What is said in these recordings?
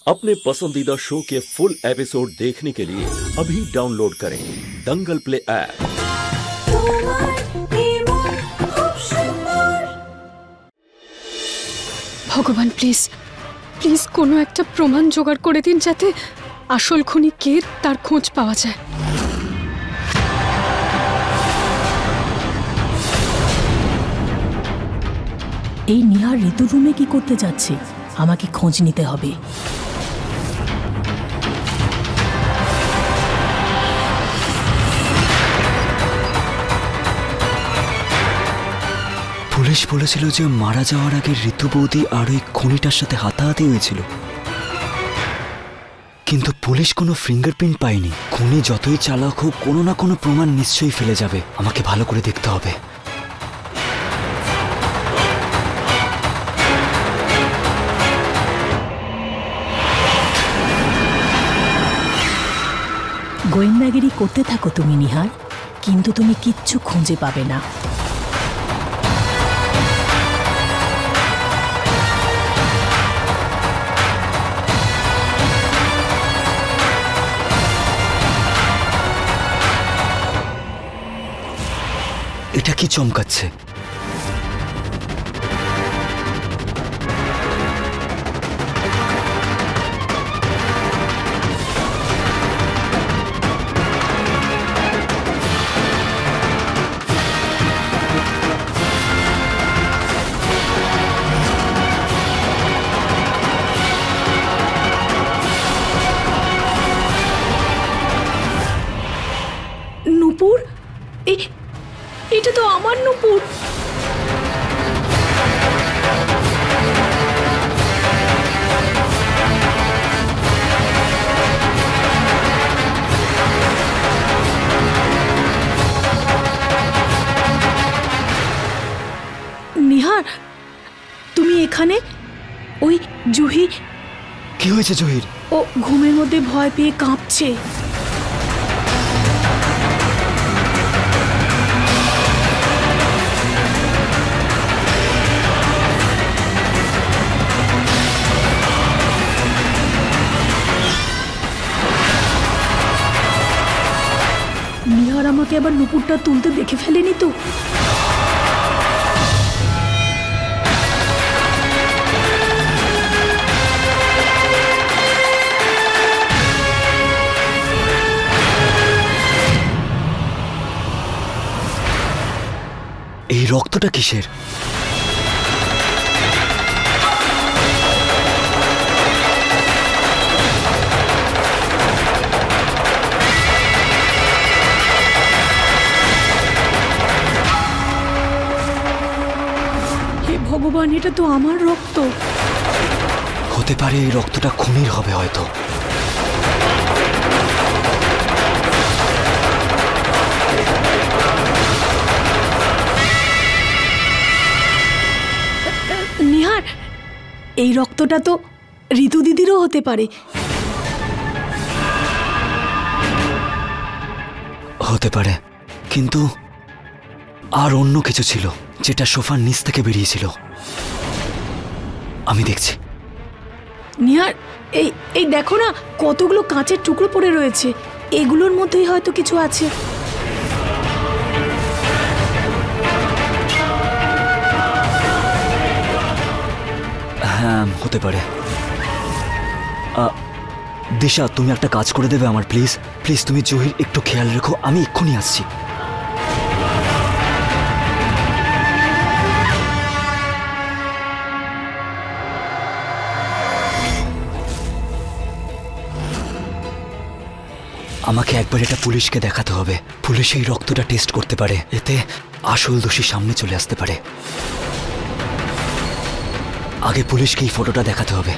अपने पसंदीदा शो के फुल एपिसोड देखने के लिए अभी डाउनलोड करें दंगल प्ले ऐप। भगवान प्लीज प्लीज कोनो একটা প্রমাণ জোগাড় করে দিন যাতে আসল খুনি কে তার খোঁজ পাওয়া যায়। এই নিহার ঋতু রুমে কি করতে যাচ্ছে? আমাকে খোঁজ নিতে হবে। পুলিশ বলেছিল যে মারা যাওয়ার আগে ঋতু বৌদি আর ওই খুনিটার সাথে হাতাহাতি হয়েছিল, কিন্তু পুলিশ কোনো ফিঙ্গারপ্রিন্ট পায়নি। খুনি যতই চালাক হোক কোনো না কোনো প্রমাণ নিশ্চয়ই ফেলে যাবে। আমাকে ভালো করে দেখতে হবে। গোয়েন্দাগিরি করতে থাকো তুমি নিহার, কিন্তু তুমি কিচ্ছু খুঁজে পাবে না। এটা কি চমকাচ্ছে? নুপুর, এটা তো আমার নুপুর। নিহার, তুমি এখানে? ওই জুহি। কি হয়েছে জহির? ও ঘুমের মধ্যে ভয় পেয়ে কাঁপছে। নিহার আমাকে আবার নুপুরটা তুলতে দেখে ফেলেনি তো? এই রক্তটা কিসের? ভগবান, এটা তো আমার রক্ত। হতে পারে এই রক্তটা খুনির হবে হয়তো। নিহার, এই রক্তটা তো ঋতু দিদিরও হতে পারে। হতে পারে, কিন্তু আর অন্য কিছু ছিল যেটা সোফার নিচ থেকে বেরিয়েছিল। আমি দেখছি। নিহার, এই দেখো না, কতগুলো কাঁচের টুকরো পড়ে রয়েছে। এগুলোর মধ্যেই হয়তো কিছু আছে। হ্যাঁ, হতে পারে। দিশা, তুমি একটা কাজ করে দেবে আমার? প্লিজ প্লিজ, তুমি জহির একটু খেয়াল রেখো, আমি এক্ষুনি আসছি। আমাকে একবার এটা পুলিশকে দেখাতে হবে। পুলিশ এই রক্তটা টেস্ট করতে পারে, এতে আসল দোষী সামনে চলে আসতে পারে। আগে পুলিশকে এই ফটোটা দেখাতে হবে।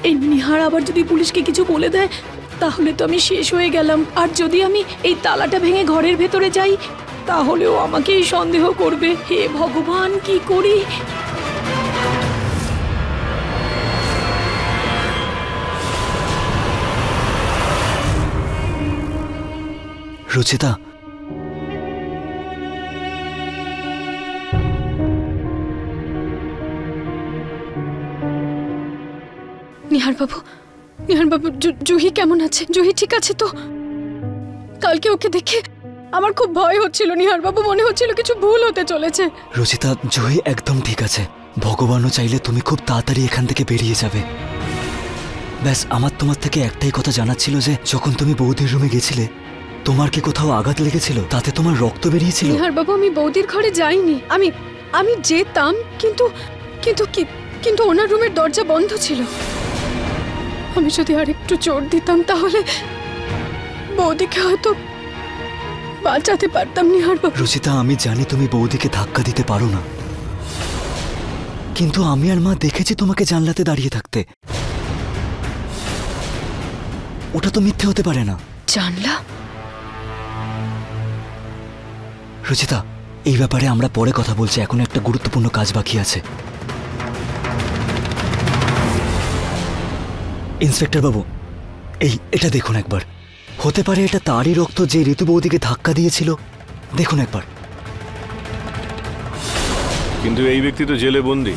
এই নিহার আবার যদি পুলিশকে কিছু বলে দেয় তাহলে তো আমি শেষ হয়ে গেলাম। আর যদি আমি এই তালাটা ভেঙে ঘরের ভেতরে যাই তাহলেও আমাকেই সন্দেহ করবে। হে ভগবান, কি করি? রুচিতা, নিহার বাবু, জুহি কেমন আছে? জুহি ঠিক আছে তো? কালকে ওকে দেখে আমার খুব ভয় হচ্ছিল নিহার বাবু, মনে হচ্ছিল কিছু ভুল হতে চলেছে। রুচিতা, জুহি একদম ঠিক আছে। ভগবানও চাইলে তুমি খুব তাড়াতাড়ি এখান থেকে বেরিয়ে যাবে। ব্যাস আমার তোমার থেকে একটাই কথা জানার ছিল যে যখন তুমি বৌদির রুমে গেছিলে তোমার কি কোথাও আঘাত লেগেছিল? তাতে তোমার রক্ত বেরিয়েছিল? নিহার বাবু, আমি বৌদির ঘরে যাইনি। আমি যেতাম, কিন্তু কিন্তু কিন্তু ওনার রুমের দরজা বন্ধ ছিল। আমি যদি আরেকটু জোর দিতাম তাহলে বৌদিকে হয়তো বাঁচাতে পারতাম। নিহার বাবু, রুচিতা, আমি জানি তুমি বৌদিকে ধাক্কা দিতে পারো না, কিন্তু আমি আর মা দেখেছি তোমাকে জানলাতে দাঁড়িয়ে থাকতে। ওটা তো মিথ্যে হতে পারে না। জানলা? রুচিতা, এই ব্যাপারে আমরা পরে কথা বলছি, এখন একটা গুরুত্বপূর্ণ কাজ বাকি আছে। ইন্সপেক্টর বাবু, এটা দেখুন একবার। হতে পারে এটা তারই রক্ত যে ঋতু বৌদিকে ধাক্কা দিয়েছিল। দেখুন একবার। কিন্তু এই ব্যক্তি তো জেলে বন্দী,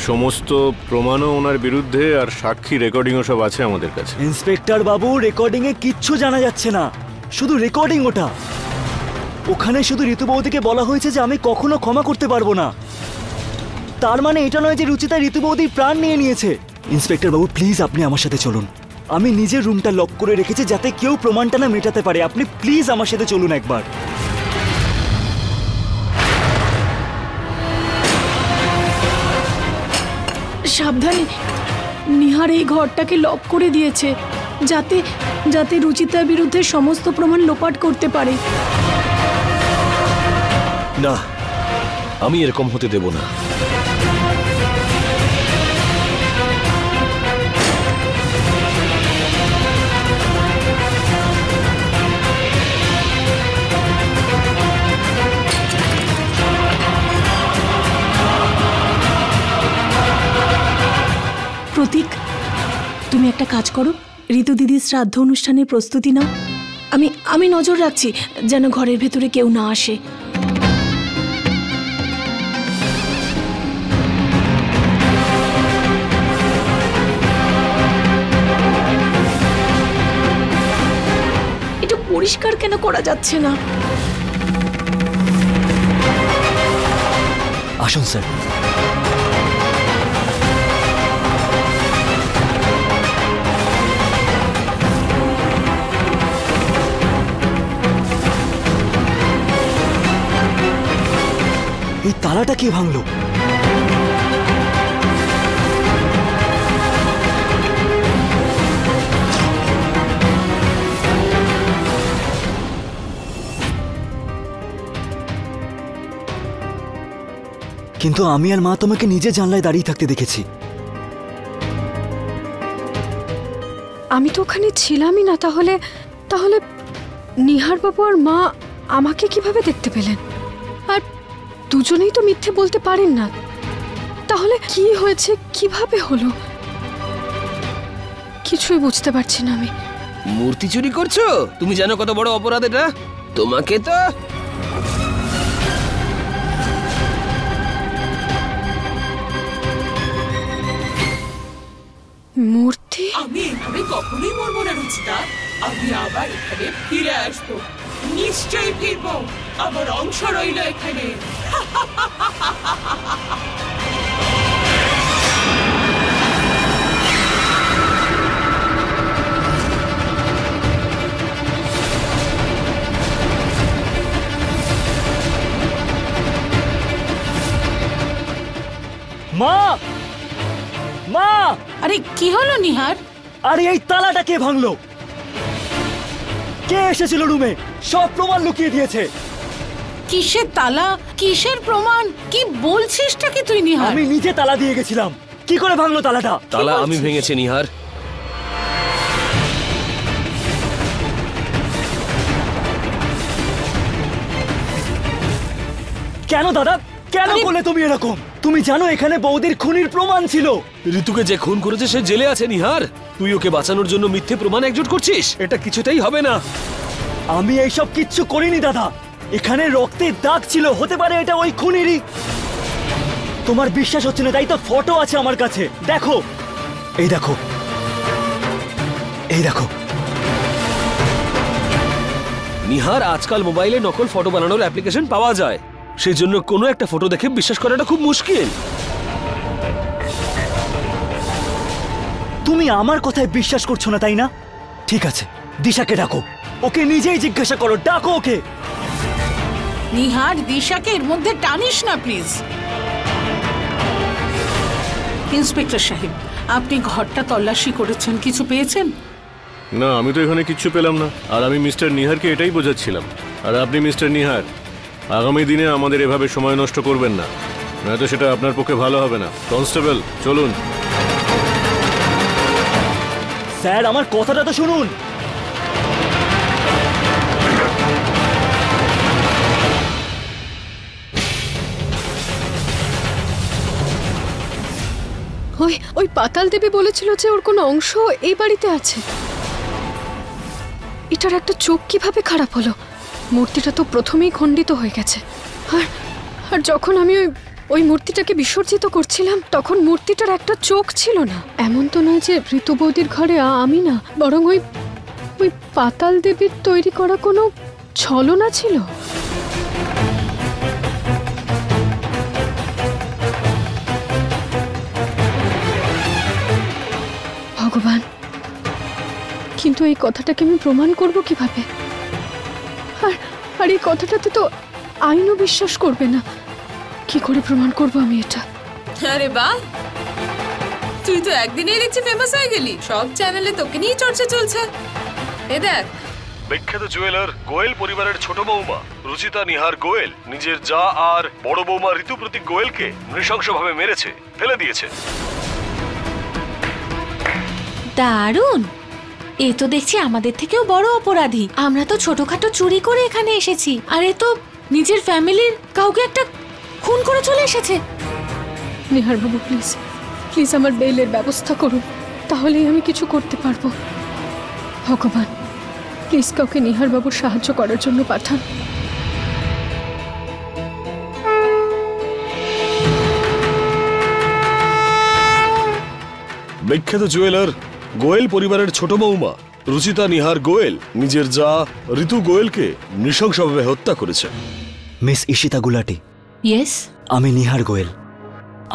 সমস্ত প্রমাণও ওনার বিরুদ্ধে, আর সাক্ষী রেকর্ডিংও সব আছে আমাদের কাছে। ইন্সপেক্টর বাবু, রেকর্ডিং এ কিচ্ছু জানা যাচ্ছে না, শুধু রেকর্ডিং। ওখানে শুধু ঋতু বৌদিকে বলা হয়েছে যে আমি কখনো ক্ষমা করতে পারবো না। তার মানে এটা নয় যে রুচিতা ঋতু বৌদির প্রাণ নিয়ে নিয়েছে। ইন্সপেক্টর বাবু, প্লিজ আপনি আমার সাথে চলুন। আমি নিজের রুমটা লক করে রেখেছি যাতে কেউ প্রমাণটা না মেটাতে পারে। আপনি প্লিজ আমার সাথে চলুন একবার। সাবধানে, নিহার এই ঘরটাকে লক করে দিয়েছে যাতে যাতে রুচিতার বিরুদ্ধে সমস্ত প্রমাণ লোপাট করতে পারে। না, আমি এরকম হতে দেব না। প্রতীক, তুমি একটা কাজ করো, ঋতু দিদির শ্রাদ্ধ অনুষ্ঠানের প্রস্তুতি নাও। আমি নজর রাখছি যেন ঘরের ভেতরে কেউ না আসে। এটা পরিষ্কার কেন করা যাচ্ছে না? আসুন স্যার। এই তালাটা কে ভাঙলো? কিন্তু আমি আর মা তোমাকে নিজে জানলায় দাঁড়িয়ে থাকতে দেখেছি। আমি তো ওখানে ছিলামই না। তাহলে নিহার বাবু আর মা আমাকে কিভাবে দেখতে পেলেন? আর দুজনেই তো মিথ্যে বলতে পারেন না। তাহলে কি হয়েছে, কিভাবে হলো, কিছুই বুঝতে পারছি না আমি। মূর্তি চুরি করছো? তুমি জানো কত বড় অপরাধ এটা? তোমাকে তো মূর্তি? আমি এভাবে কখনোই মরবো না রুচিতা। আমি আবার এখানে ফিরে আসবো, নিশ্চয়ই ফিরবো। আমার অংশ রইল এখানে। মা, মা! আরে কি হলো নিহার? আরে এই তালাটা কে ভাঙলো? কে এসেছিল রুমে? সব প্রমাণ লুকিয়ে দিয়েছে। কিসের তালা, কিসের প্রমাণ, কি বলছিসটা কি তুই নিহার? আমি নিজে তালা দিয়ে গেছিলাম। কি করে ভাঙলো তালাটা? তালা আমি ভেঙেছি নিহার। কেন দাদা, কেন বলে তুমি এরকম? তুমি জানো এখানে বৌদির খুনির প্রমাণ ছিল। ঋতুকে যে খুন করেছে সে জেলে আছে নিহার। তুই ওকে বাঁচানোর জন্য মিথ্যে প্রমাণ একজোট করছিস, এটা কিছুতেই হবে না। আমি এইসব কিচ্ছু করিনি দাদা, এখানে রক্তের দাগ ছিল, হতে পারে এটা ওই খুনিরই। তোমার বিশ্বাস হচ্ছে না তাই তো ফটো আছে আমার কাছে, দেখো, এই দেখো, এই দেখো। নিহার, আজকাল মোবাইলে নকল ফটো বানানোর অ্যাপ্লিকেশন পাওয়া যায়, সেই জন্য কোনো একটা ফটো দেখে বিশ্বাস করাটা খুব মুশকিল। তুমি আমার কথায় বিশ্বাস করছো না তাই না? ঠিক আছে, দিশাকে ডাকো, ওকে নিজেই জিজ্ঞাসা করো, ডাকো ওকে। নিহার, দিশাকে এর মধ্যে টানিস না প্লিজ। ইন্সপেক্টর সাহেব, আপনি ঘরটা তল্লাশি করেছেন, কিছু পেয়েছেন? না, আমি তো এখানে কিচ্ছু পেলাম না। আর আমি মিস্টার নিহারকে এটাই বোঝাচ্ছিলাম। আর আপনি মিস্টার নিহার, আগামী দিনে আমাদের এভাবে সময় নষ্ট করবেন না, নয়তো সেটা আপনার পক্ষে ভালো হবে না। কনস্টেবল, চলুন। স্যার, আমার কথাটা তো শুনুন। ওই পাতাল দেবী বলেছিল যে ওর কোনো অংশ এই বাড়িতে আছে। এটার একটা চোখ কিভাবে খারাপ হলো? মূর্তিটা তো প্রথমেই খণ্ডিত হয়ে গেছে। আর যখন আমি ওই মূর্তিটাকে বিসর্জিত করছিলাম তখন মূর্তিটার একটা চোখ ছিল না। এমন তো নয় যে ঋতু বৌদির ঘরে আমি না, বরং ওই পাতাল দেবীর তৈরি করা কোনো ছলনা ছিল। ভগবান, কিন্তু এই কথাটাকে আমি প্রমাণ করব কিভাবে? আর এই কথাটাতে তো আইনও বিশ্বাস করবে না। কি করে প্রমাণ করব আমি এটা? আরে বাহ, তুই তো একদিনেই দেখছি ফেমাস হয়ে গেলি। সব চ্যানেলে তোকে নিয়ে চর্চা চলছে। এ দেখ, বিখ্যাত জুয়েলার গোয়েল পরিবারের ছোট বৌমা রুচিতা নিহার গোয়েল নিজের যা আর বড় বৌমা ঋতুপ্রতীক গোয়েলকে নৃশংসভাবে মেরেছে, ফেলে দিয়েছে। দারুণ! এ তো দেখছি আমাদের থেকেও বড় অপরাধী। আমরা তো ছোটখাটো চুরি করে এখানে এসেছি, আর এ তো নিজের ফ্যামিলির কাউকে একটা খুন করে চলে এসেছে। নিহার বাবু, প্লিজ প্লিজ আমার বেইলের ব্যবস্থা করুন, তাহলেই আমি কিছু করতে পারবো। ভগবান, প্লিজ কাউকে নিহার বাবুর সাহায্য করার জন্য পাঠান। বিখ্যাত জুয়েলার গোয়েল পরিবারের ছোট বৌমা রুচিতা নিহার গোয়েল নিজের যা ঋতু গোয়েলকে নৃশংসভাবে হত্যা করেছে। মিস ঈশিতা গুলাটি। ইয়েস, আমি নিহার গোয়েল,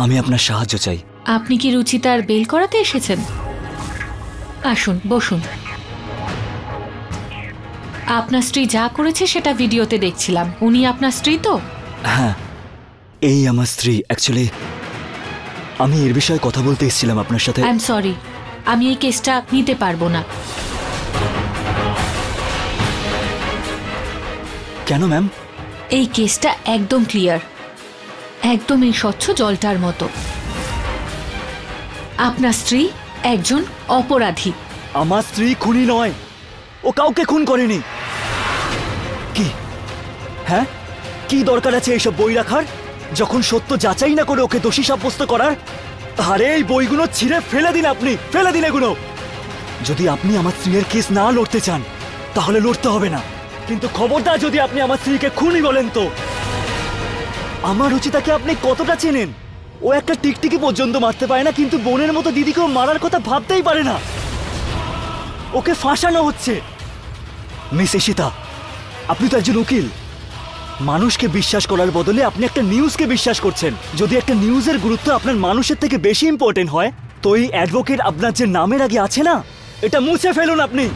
আমি আপনার সাহায্য চাই। আপনি কি রুচিতার বেল করাতে এসেছেন? আসুন, বসুন। আপনার স্ত্রী যা করেছে সেটা ভিডিওতে দেখছিলাম। উনি আপনার স্ত্রী তো? হ্যাঁ, এই আমার স্ত্রী। অ্যাকচুয়ালি আমি এর বিষয়ে কথা বলতে এসেছিলাম আপনার সাথে। আই এম সরি, আমি এই কেসটা নিতে পারবো না। কেন ম্যাম? এই কেসটা একদম ক্লিয়ার, একদম এই স্বচ্ছ জলটার মতো। আপনার স্ত্রী একজন অপরাধী। আমার স্ত্রী খুনি নয়, ও কাউকে খুন করেনি। কি? হ্যাঁ, কি দরকার আছে এইসব বই রাখার, যখন সত্য যাচাই না করে ওকে দোষী সাব্যস্ত করার? আরে এই বইগুলো ছিঁড়ে ফেলে দিন, আপনি ফেলে দিন এগুলো। যদি আপনি আমার স্ত্রীর কেস না লড়তে চান তাহলে লড়তে হবে না, কিন্তু খবরদার যদি আপনি আমার স্ত্রীকে খুনি বলেন তো। আমার রুচিতাকে আপনি কতটা চেনেন? ও একটা টিকটিকি পর্যন্ত মারতে পারে না, কিন্তু বোনের মতো দিদিকেও মারার কথা ভাবতেই পারে না। ওকে ফাঁসানো হচ্ছে। মিস ঈশিতা, আপনি তো একজন উকিল। মানুষকে বিশ্বাস করার বদলে আপনি একটা নিউজকে বিশ্বাস করছেন। যদি একটা নিউজের গুরুত্ব আপনার মানুষের থেকে বেশি ইম্পর্টেন্ট হয়, তো এই অ্যাডভোকেট আপনার যে নামের আগে আছে না, এটা মুছে ফেলুন আপনি।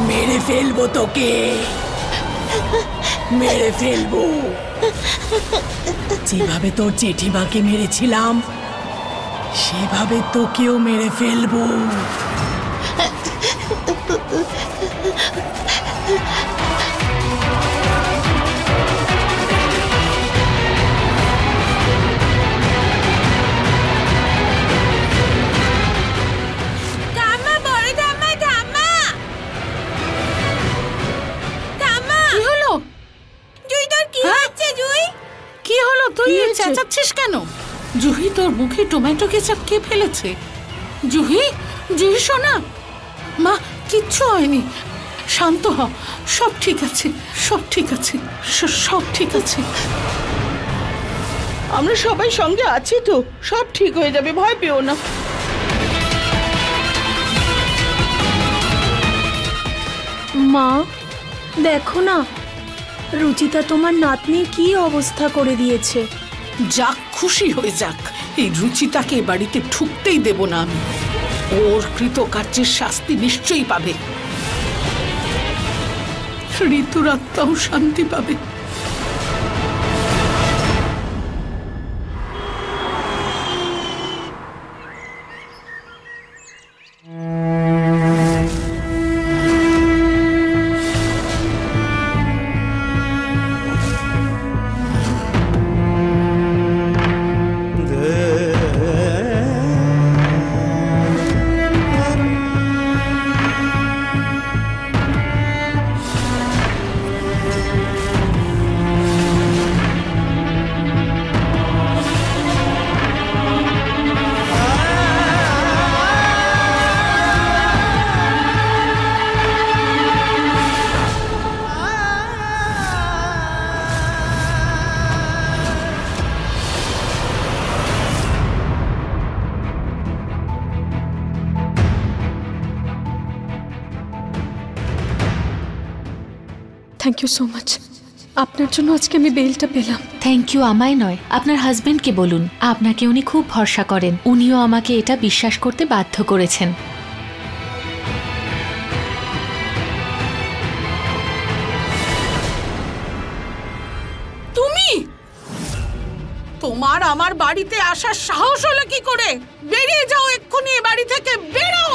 মেরে ফেলবো তোকে, মেরে ফেলবো। যেভাবে তোর জেঠিমাকে মেরেছিলাম সেভাবে তোকেও মেরে ফেলবো। চেঁচাচ্ছিস কেন? জুহি তোর মুখে টমেটো কেচাপ কে ফেলেছে? জুহি, জুহি সোনা, মা কিচ্ছু হয়নি, শান্ত হ, সব ঠিক আছে, সব ঠিক আছে, সব ঠিক আছে। আমরা সবাই সঙ্গে আছি তো, সব ঠিক হয়ে যাবে, ভয় পেও না। মা দেখো না, রুচিতা তোমার নাতনির কি অবস্থা করে দিয়েছে। যাক, খুশি হয়ে যাক। এই রুচিতাকে বাড়িতে ঢুকতেই দেব না আমি। ওর কৃতকার্যের শাস্তি নিশ্চয়ই পাবে। ঋতুর আত্মাও শান্তি পাবে। Thank you so much. আপনার জন্য আজকে আমি বেলটা পেলাম। থ্যাংক ইউ আমায় নয়, আপনার হাজবেন্ডকে বলুন। আপনাকে উনি খুব ভরসা করেন, উনিও আমাকে এটা বিশ্বাস করতে বাধ্য করেছেন। তুমি, তোমার আমার বাড়িতে আসার সাহস হলো কি করে? বেরিয়ে যাও এক্ষুনি এ বাড়ি থেকে, বেরো।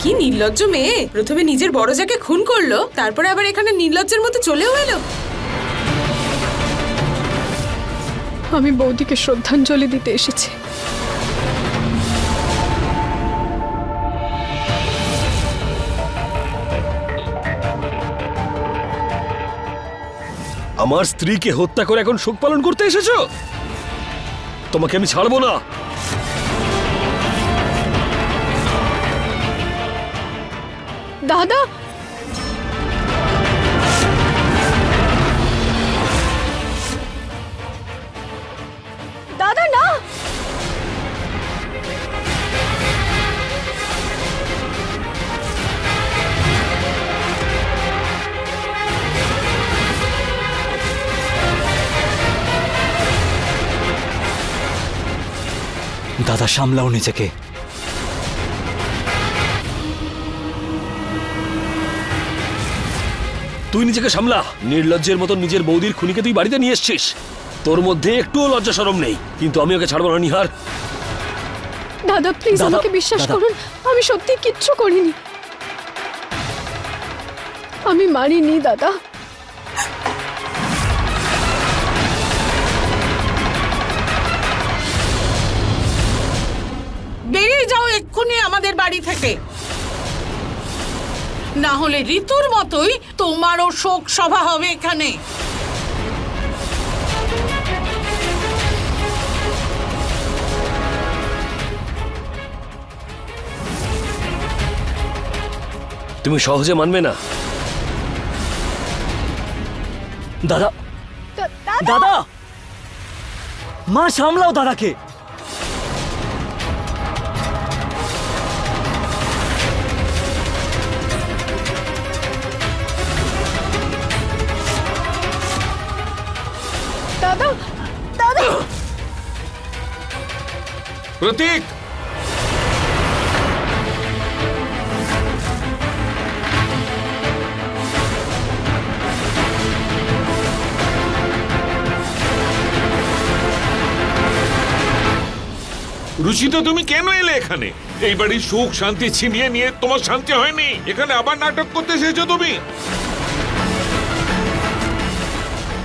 কি নির্লজ্জ মেয়ে, প্রথমে নিজের বড় যাকে খুন করলো, তারপরে আবার এখানে নির্লজ্জের মতো চলেও এলো। আমি বৌদিকে শ্রদ্ধাঞ্জলি দিতে এসেছি। আমার স্ত্রীকে হত্যা করে এখন শোক পালন করতে এসেছো? তোমাকে আমি ছাড়বো না। দাদা, দাদা না, দাদা সামলাও নিজেকে। তুই নিজেকে সামলা। নির্লজ্জের মতো নিজের বৌদির খুনিকে তুই বাড়িতে নিয়ে এসছিস। তোর মধ্যে একটুও লজ্জা শরম নেই। কিন্তু আমি ওকে ছাড়বো না নিহার। দাদা প্লিজ আমাকে বিশ্বাস করুন, আমি সত্যি কিচ্ছু করিনি। আমি মারিনি দাদা। বেরিয়ে যাও এক্ষুনি আমাদের বাড়ি থেকে, না হলে ঋতুর মতোই তোমারও শোক সভা হবে এখানে। তুমি সহজে মানবে না। দাদা, দাদা, মা সামলাও দাদাকে। দাদা, দাদা, প্রতীক, রুচিতা, তুমি কেন এলে এখানে? এই বাড়ির সুখ শান্তি ছিনিয়ে নিয়ে তোমার শান্তি হয়নি? এখানে আবার নাটক করতে এসেছো তুমি?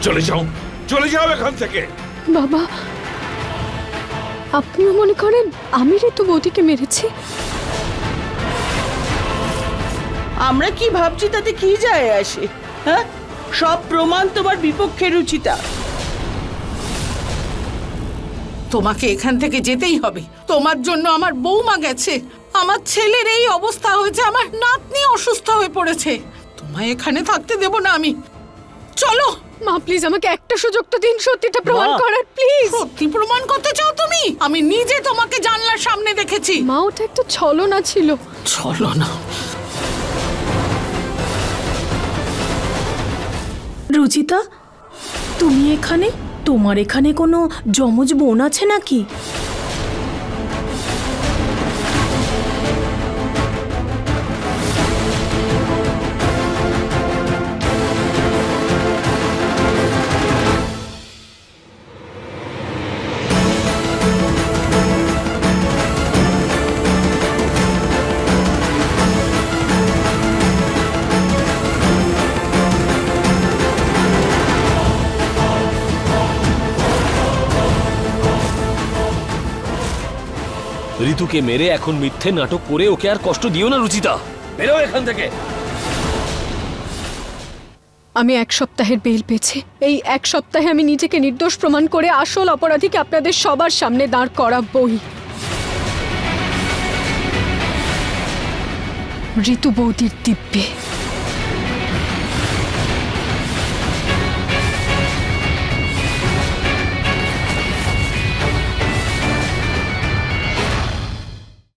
চলে যাও, চলে যাও এখান থেকে। বাবা, আপনিও মনে করেন আমি ঋতু বৌদিকে মেরেছি? আমরা কি ভাবছি তাতে কি যায় আসে? হ্যাঁ, সব প্রমাণ তোমার বিপক্ষে রুচিতা। তোমাকে এখান থেকে যেতেই হবে। তোমার জন্য আমার বৌমা গেছে, আমার ছেলের এই অবস্থা হয়েছে, আমার নাতনি অসুস্থ হয়ে পড়েছে। তোমায় এখানে থাকতে দেব না আমি। চলো মা, প্লিজ আমাকে একটা সুযোগ তো দিন সত্যিটা প্রমাণ করার, প্লিজ। সত্যি প্রমাণ করতে চাও তুমি? আমি নিজে তোমাকে জানলার সামনে দেখেছি। মা, ওটা একটা ছলনা ছিল। ছলনা? রুচিতা, তুমি এখানে? তোমার এখানে কোনো যমজ বোন আছে নাকি? ঋতুকে মেরে এখন মিথ্যে নাটক করে ওকে আর কষ্ট দিও না রুচিতা। বেরো এখান থেকে। আমি 1 সপ্তাহের বেল পেয়েছি। এই 1 সপ্তাহে আমি নিজেকে নির্দোষ প্রমাণ করে আসল অপরাধীকে আপনাদের সবার সামনে দাঁড় করাবই। ঋতু বৌদির দিব্যে।